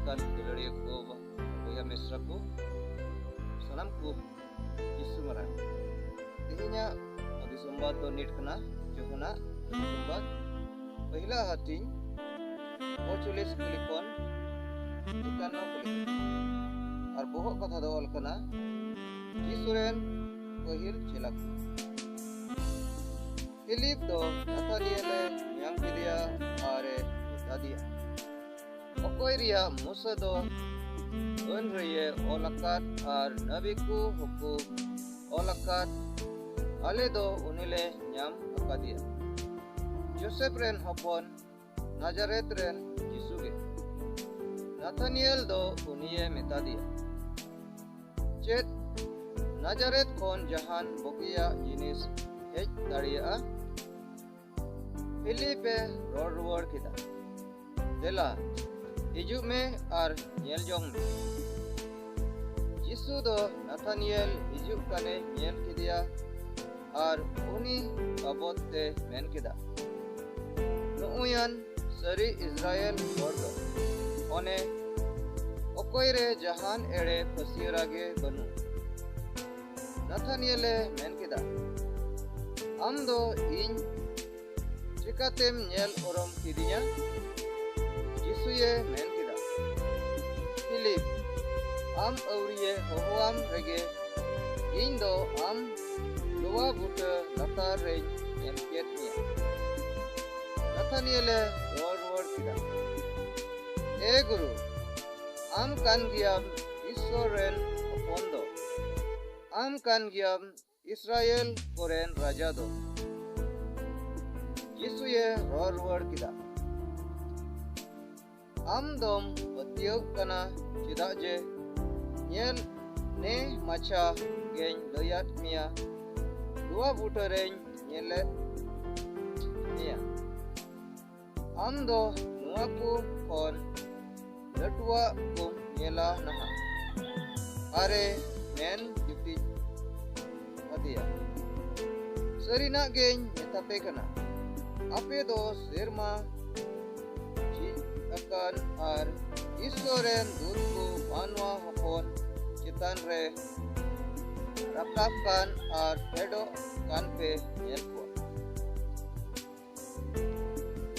kan dulari ko boya mesra ko sanam ko Yesu marang tihinya bagi sumbat do nit kena johuna sumbat pahila hating ochulis kulikon ikan no kulik ar bohok katha do ol kana Yesuren pahil chelak Philip do Nathaniel nyam kidia are dadia okoy ria Musa do ön reye olakat ar nabi ku huku olakat ale do unile nyam akadia Joseph ren hopon Nazaret ren Jisuge Nathaniel do uniye metadia chet Nazaret kon jahan bokia jinis hej daria Philipe ror kita dela hijuk me ar nyel jong me Jisu do Nathaniel hijuk kane nyel kidia ar uni abot te men kida nuuyan sari Israel gordo one okoy re jahan ere pasirage banu Nathaniel men kida am do in chikatem nyel orom kidinya Jisuye men kida Philip am auriye hoam rege indo am loa buta latar re en kietnya Nathaniel ror kida e guru am kan giam Israel opondo am kan giam Israel koren raja do Jisuye ror kida am dom patiog kana cidak je nyel ne macha gen layat mia dua butereng nyelet mia am do nuaku kon latua kum nyela naha are men juti adia serina gen nyetape kana ape do serma akan ar Isoren dutku manwa hopon citan re rakapkan ar pedo kan pe nyelko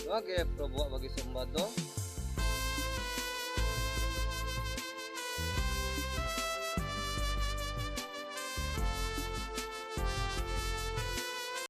wage probo bagi sembado